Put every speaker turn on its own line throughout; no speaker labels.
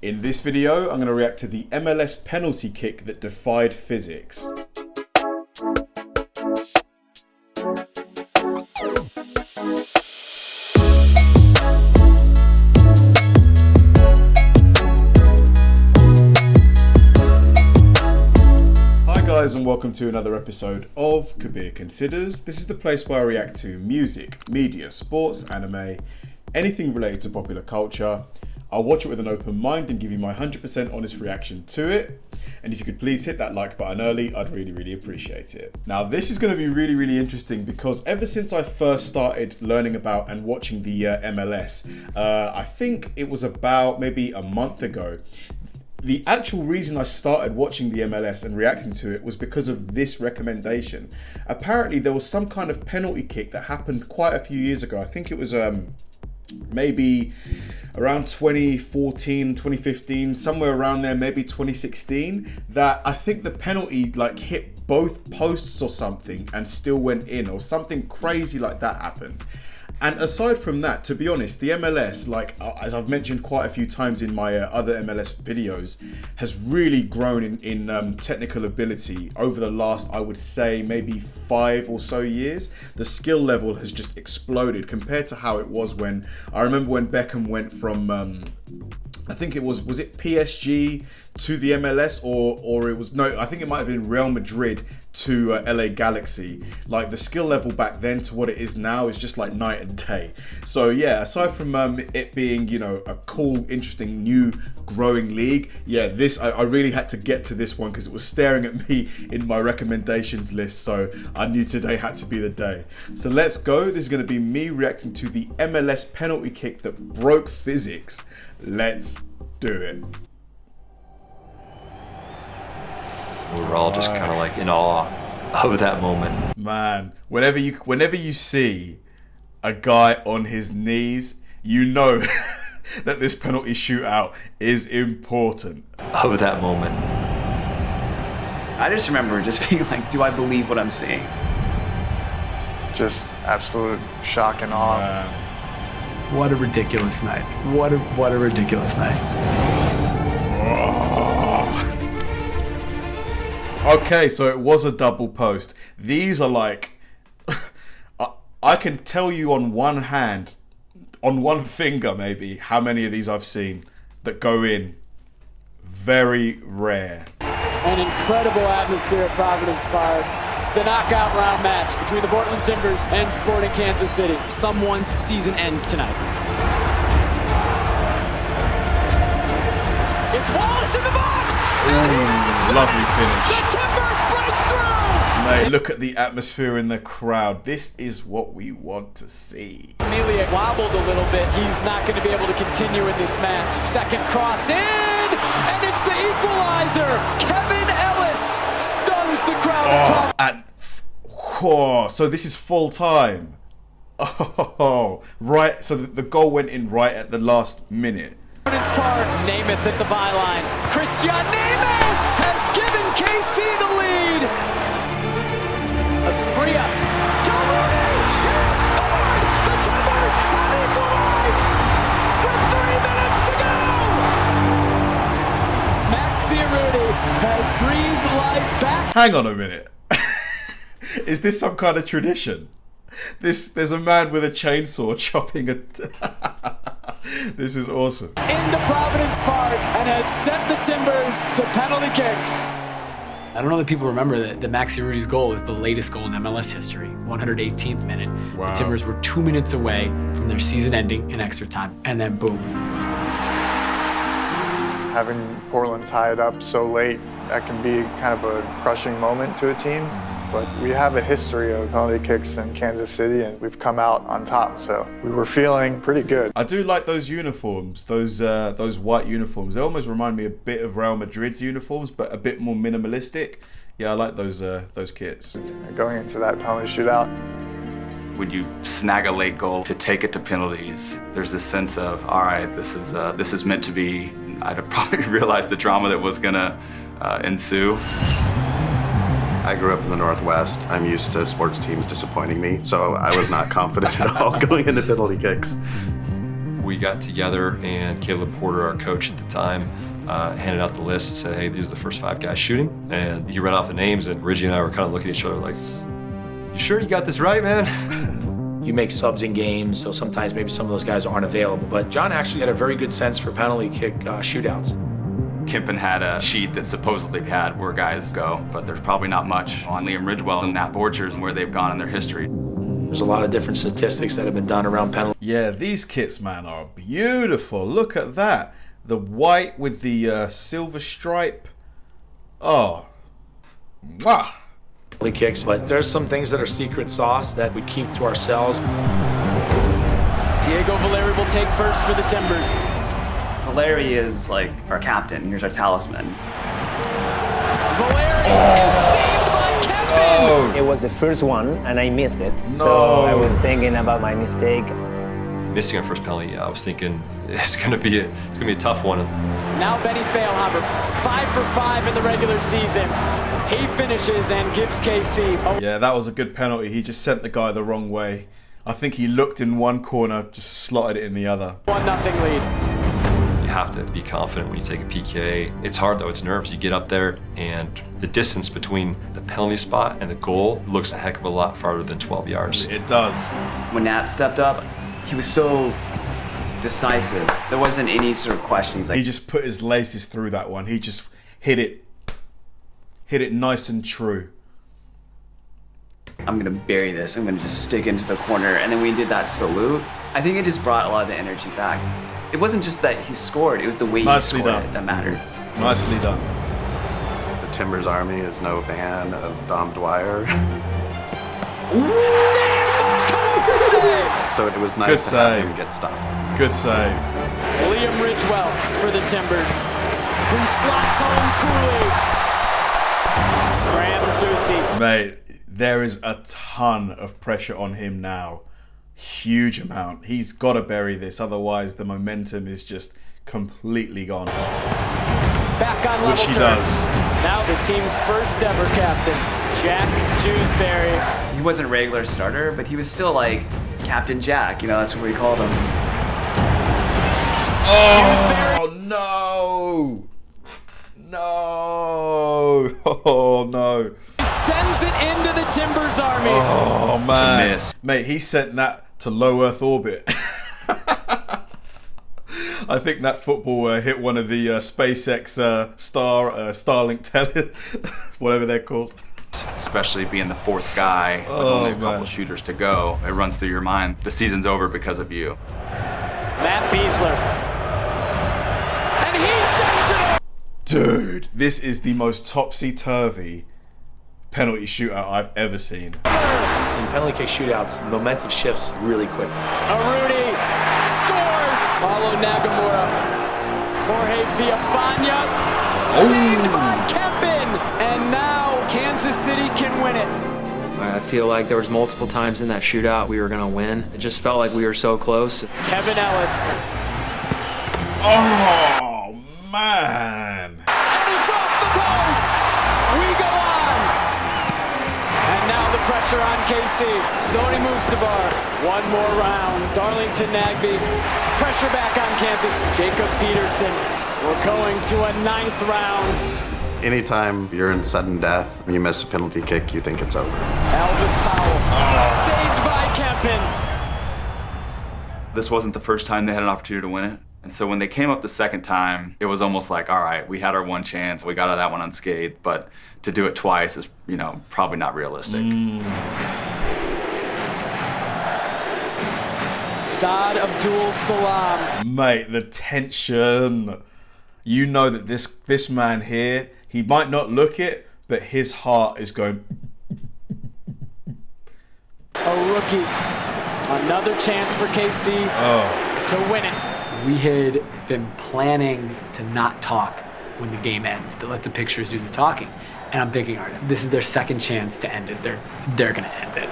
In this video, I'm going to react to the MLS penalty kick that defied physics. And welcome to another episode of Kabir Considers. This is the place where I react to music, media, sports, anime, anything related to popular culture. I'll watch it with an open mind and give you my 100% honest reaction to it. And if you could please hit that like button early, I'd really appreciate it. Now, this is going to be really interesting because ever since I first started learning about and watching the MLS, I think it was about maybe a month ago, the actual reason I started watching the MLS and reacting to it was because of this recommendation. Apparently there was some kind of penalty kick that happened quite a few years ago. I think it was maybe around 2014, 2015, somewhere around there, maybe 2016, that I think the penalty like hit both posts or something and still went in, or something crazy like that happened. And aside from that, to be honest, the MLS, like as I've mentioned quite a few times in my other MLS videos, has really grown in technical ability over the last, I would say, maybe 5 or so years. The skill level has just exploded compared to how it was when, I remember when Beckham went from, I think it was it PSG to the MLS, or it was, no, I think it might have been Real Madrid to LA Galaxy. Like the skill level back then to what it is now is just like night and day. So yeah, aside from it being, you know, a cool, interesting, new growing league, yeah, this, I really had to get to this one because it was staring at me in my recommendations list. So I knew today had to be the day. So let's go. This is going to be me reacting to the MLS penalty kick that broke physics. Let's do it.
We were all just kind of like in awe of that moment.
Man, whenever you see a guy on his knees, you know that this penalty shootout is important.
Of that moment.
I just remember just being like, do I believe what I'm seeing?
Just absolute shock and awe.
Man.
What a ridiculous night. What a ridiculous night.
Okay, so it was a double post. These are like, I can tell you on one hand, on one finger maybe, how many of these I've seen that go in. Very rare.
An incredible atmosphere at Providence Park. The knockout round match between the Portland Timbers and Sporting Kansas City.
Someone's season ends tonight.
It's Wallace in the box! And he has done
lovely
it!
finish.
The Timbers break through!
Mate, look at the atmosphere in the crowd. This is what we want to see.
Amelia wobbled a little bit. He's not going to be able to continue in this match. Second cross in! And it's the equalizer! Kevin Ellis stuns the crowd.
So this is full time. Oh, right. So the goal went in right at the last minute.
Providence Park, Namath at the byline. Christian Namath has given KC the lead. Aspria. Taluni has scored. The Timbers have equalized with 3 minutes to go. Maxi Arudi has breathed life back.
Hang on a minute. Is this some kind of tradition? There's a man with a chainsaw chopping a... This is awesome.
Into Providence Park and has sent the Timbers to penalty kicks.
I don't know that people remember that Maxi Arudi's goal is the latest goal in MLS history, 118th minute.
Wow.
The Timbers were 2 minutes away from their season ending in extra time, and then boom.
Having Portland tied up so late, that can be kind of a crushing moment to a team. But we have a history of penalty kicks in Kansas City, and we've come out on top, so we were feeling pretty good.
I do like those uniforms, those white uniforms. They almost remind me a bit of Real Madrid's uniforms, but a bit more minimalistic. Yeah, I like those kits.
Going into that penalty shootout,
When you snag a late goal to take it to penalties, there's this sense of, all right, this is meant to be. I'd have probably realized the drama that was gonna ensue.
I grew up in the Northwest. I'm used to sports teams disappointing me, so I was not confident at all going into penalty kicks.
we got together and Caleb Porter, our coach at the time, handed out the list and said, hey, these are the first 5 guys shooting. And he read off the names, and Reggie and I were kind of looking at each other like, you sure you got this right, man?
You make subs in games, so sometimes maybe some of those guys aren't available. But John actually had a very good sense for penalty kick shootouts.
Kempen had a sheet that supposedly had where guys go, but there's probably not much on Liam Ridgewell and Nat Borchers and where they've gone in their history.
There's a lot of different statistics that have been done around penalty.
Yeah, these kits, man, are beautiful. Look at that. The white with the silver stripe. Oh. Mwah.
Kicks, but there's some things that are secret sauce that we keep to ourselves.
Diego Valeri will take first for the Timbers.
Valeri is like our captain. Here's our talisman.
Valeri is saved by Kempen.
It was the first one, and I missed it.
No.
So I was thinking about my mistake.
Missing our first penalty, I was thinking it's gonna be a tough one.
Now Benny Feilhaber, 5 for 5 in the regular season. He finishes and gives KC.
Yeah, that was a good penalty. He just sent the guy the wrong way. I think he looked in one corner, just slotted it in the other.
1-0 lead.
You have to be confident when you take a PK. It's hard though, it's nerves. You get up there and the distance between the penalty spot and the goal looks a heck of a lot farther than 12 yards.
It does.
When Nat stepped up, he was so decisive. There wasn't any sort of question. He's like,
He just put his laces through that one. He just hit it nice and true.
I'm gonna bury this. I'm gonna just stick into the corner. And then we did that salute. I think it just brought a lot of the energy back. It wasn't just that he scored, it was the way
Nicely
he scored
done.
it that mattered.
Nicely done.
The Timbers Army is no fan of Dom Dwyer. So it was nice to have him get stuffed.
Good save.
Liam Ridgewell for the Timbers, who slots home coolly. Graham Susi.
Mate, there is a ton of pressure on him now. Huge amount. He's got to bury this, otherwise the momentum is just completely gone.
Back on level
Which he
terms.
does.
Now the team's first ever captain, Jack Dewsbury.
He wasn't a regular starter, but he was still like Captain Jack, you know, that's what we called him.
Oh, no! No! Oh, no.
He sends it into the Timbers Army.
Oh, man.
miss.
Mate, he sent that to low Earth orbit. I think that football hit one of the SpaceX Starlink tele, whatever they're called.
Especially being the fourth guy with only a couple shooters to go. It runs through your mind. The season's over because of you.
Matt Beasler. And he sends it.
Dude, this is the most topsy-turvy penalty shootout I've ever seen.
In penalty kick shootouts, momentum shifts really quick.
Aruni scores. Paulo Nagamura. Jorge Villafana. Saved by Kempen. And now Kansas City can win it.
I feel like there was multiple times in that shootout we were going to win. It just felt like we were so close.
Kevin Ellis.
Oh, man.
And it's off the post. We go on. And now the pressure on KC. Sony Mustabar. One more round. Darlington Nagbe. Pressure back on Kansas. Jacob Peterson. We're going to a 9th round.
Anytime you're in sudden death, you miss a penalty kick, you think it's over.
Elvis Powell. Saved by Kempen.
This wasn't the first time they had an opportunity to win it. And so when they came up the second time, it was almost like, all right, we had our one chance. We got out of that one unscathed. But to do it twice is, you know, probably not realistic.
Saad Abdul Salam.
Mate, the tension. You know that this man here, he might not look it, but his heart is going.
A rookie. Another chance for KC to win it.
We had been planning to not talk when the game ends, to let the pictures do the talking. And I'm thinking, all right, this is their second chance to end it. They're gonna end it.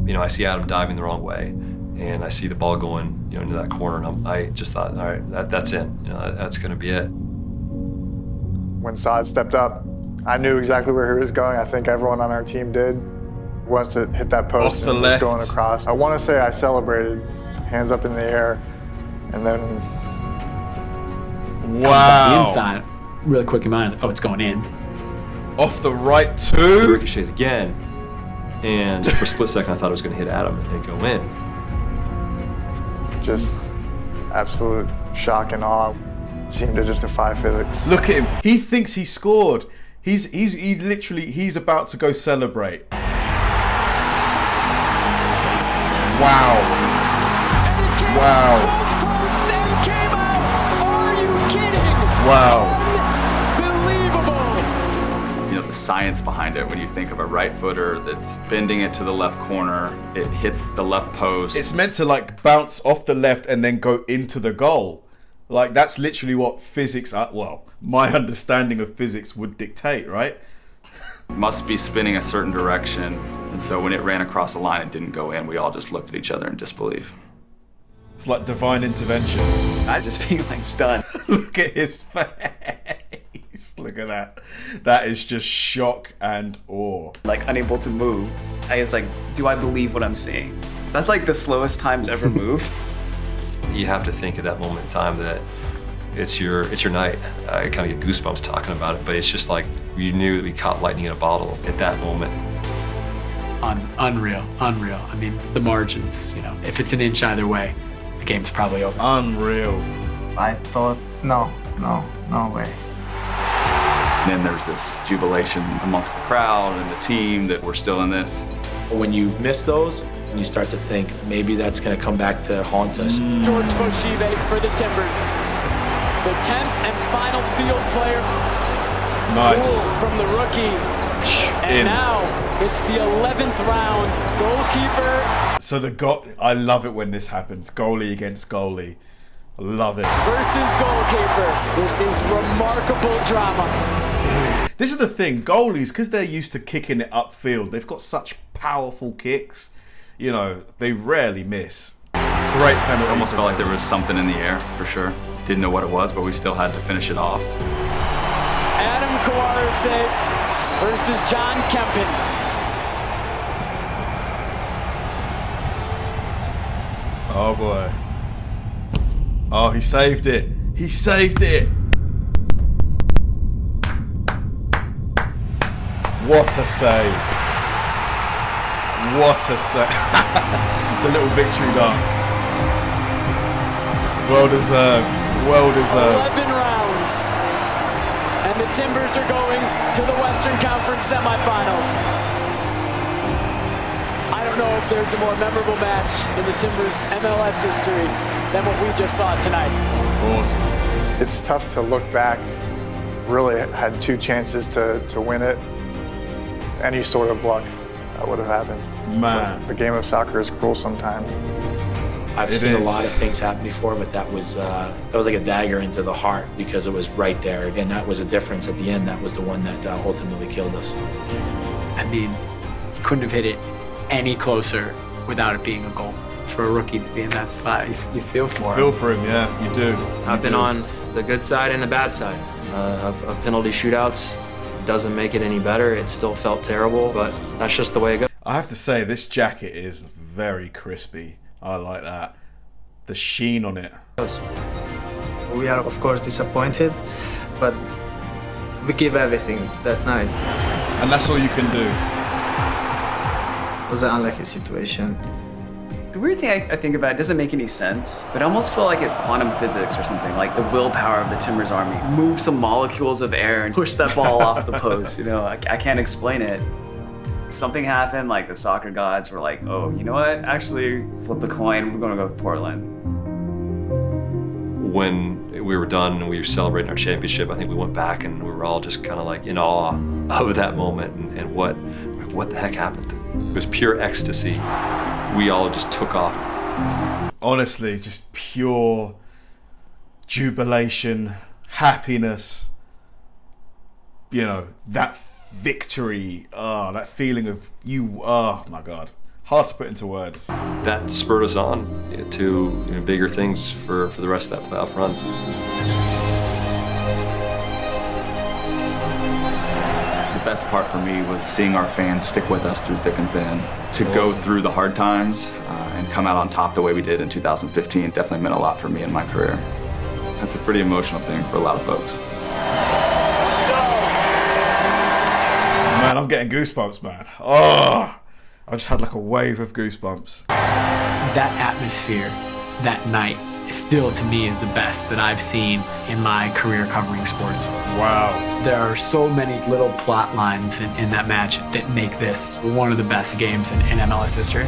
You know, I see Adam diving the wrong way, and I see the ball going, you know, into that corner, and I just thought, all right, that's it. You know, that's going to be it.
When Saad stepped up, I knew exactly where he was going. I think everyone on our team did. Once it hit that post and was going across, I want to say I celebrated, hands up in the air, and then
the inside, really quick in mind, oh, it's going in.
Off the right too.
Ricochets again, and for a split second I thought it was going to hit Adam and go in.
Just absolute shock and awe. Seemed to just defy physics.
Look at him. He thinks he scored. He's about to go celebrate. Wow. Wow.
Came out. Are you kidding?
Wow.
Unbelievable.
You know, the science behind it, when you think of a right footer that's bending it to the left corner, it hits the left post.
It's meant to like bounce off the left and then go into the goal. Like that's literally what physics, my understanding of physics would dictate, right?
Must be spinning a certain direction. And so when it ran across the line and didn't go in, we all just looked at each other in disbelief.
It's like divine intervention.
I just being like stunned.
Look at his face. Look at that. That is just shock and awe.
Like unable to move. I was like, do I believe what I'm seeing? That's like the slowest times ever moved.
You have to think at that moment in time that it's your night. I kind of get goosebumps talking about it, but it's just like you knew that we caught lightning in a bottle at that moment.
Unreal. I mean, the margins, you know, if it's an inch either way, the game's probably over.
Unreal.
I thought, no way.
And then there's this jubilation amongst the crowd and the team that we're still in this.
When you miss those, and you start to think maybe that's going to come back to haunt us.
George Foshive for the Timbers. The 10th and final field player.
Nice.
Goal from the rookie. And now it's the 11th round. Goalkeeper.
So I love it when this happens. Goalie against goalie. I love it.
Versus goalkeeper. This is remarkable drama.
This is the thing. Goalies, because they're used to kicking it upfield, they've got such powerful kicks. You know, they rarely miss. Great penalty.
It almost felt like there was something in the air, for sure. Didn't know what it was, but we still had to finish it off.
Adam Kawarase versus John Kempen.
Oh boy. Oh, he saved it. He saved it. What a save. What a save. The little victory dance. Well deserved. Well deserved.
11 rounds. And the Timbers are going to the Western Conference semifinals. I don't know if there's a more memorable match in the Timbers MLS history than what we just saw tonight.
Awesome.
It's tough to look back. Really had two chances to win it. Any sort of luck would have happened.
Man.
But the game of soccer is cruel sometimes.
I've seen a lot of things happen before, but that was like a dagger into the heart because it was right there, and that was a difference at the end. That was the one that ultimately killed us.
I mean, you couldn't have hit it any closer without it being a goal. For a rookie to be in that spot, you feel for him.
You feel for him, yeah, you do.
I've been on the good side and the bad side of penalty shootouts. Doesn't make it any better. It still felt terrible, but that's just the way it goes.
I have to say, this jacket is very crispy. I like that. The sheen on it.
We are, of course, disappointed, but we give everything that night.
And that's all you can do.
It was an unlucky situation.
The weird thing I think about, it doesn't make any sense, but I almost feel like it's quantum physics or something, like the willpower of the Timbers Army. Move some molecules of air and push that ball off the post, you know? I can't explain it. Something happened, like the soccer gods were like, oh, you know what? Actually, flip the coin, we're gonna go to Portland.
When we were done and we were celebrating our championship, I think we went back and we were all just kind of like in awe of that moment and what the heck happened. It was pure ecstasy. We all just took off.
Honestly, just pure jubilation, happiness. You know, that victory, that feeling of oh my God. Hard to put into words.
That spurred us on to bigger things for the rest of that playoff run.
best part for me was seeing our fans stick with us through thick and thin. To go through the hard times and come out on top the way we did in 2015 definitely meant a lot for me in my career. That's a pretty emotional thing for a lot of folks.
Man, I'm getting goosebumps, man. Oh, I just had like a wave of goosebumps.
That atmosphere, that night, still to me is the best that I've seen in my career covering sports.
Wow.
There are so many little plot lines in that match that make this one of the best games in MLS history.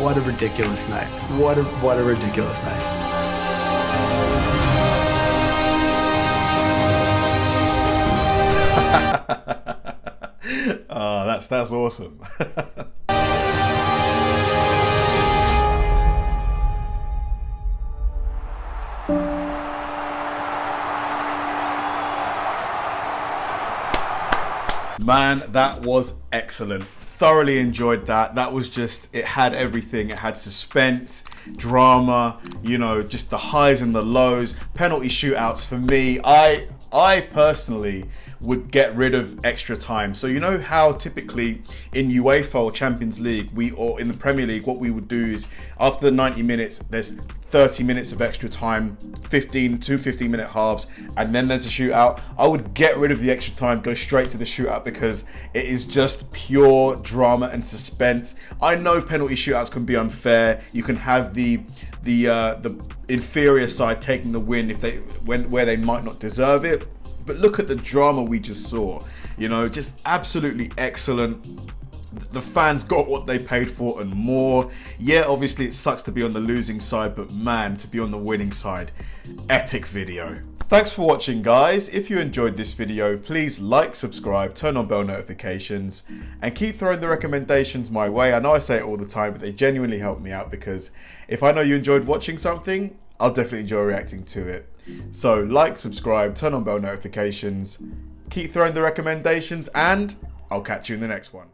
What a ridiculous night. What a ridiculous night.
Oh, that's awesome. Man, that was excellent. Thoroughly enjoyed that. That was just, it had everything. It had suspense, drama, you know, just the highs and the lows. Penalty shootouts for me, I personally would get rid of extra time. So you know how typically in UEFA or Champions League, or in the Premier League, what we would do is after the 90 minutes, there's 30 minutes of extra time, 15-minute halves, and then there's a shootout. I would get rid of the extra time, go straight to the shootout because it is just pure drama and suspense. I know penalty shootouts can be unfair. You can have the inferior side taking the win where they might not deserve it. But look at the drama we just saw. You know, just absolutely excellent. The fans got what they paid for and more. Yeah, obviously it sucks to be on the losing side, but man, to be on the winning side, epic video. Thanks for watching, guys. If you enjoyed this video, please like, subscribe, turn on bell notifications, and keep throwing the recommendations my way. I know I say it all the time, but they genuinely help me out because if I know you enjoyed watching something, I'll definitely enjoy reacting to it. So like, subscribe, turn on bell notifications, keep throwing the recommendations, and I'll catch you in the next one.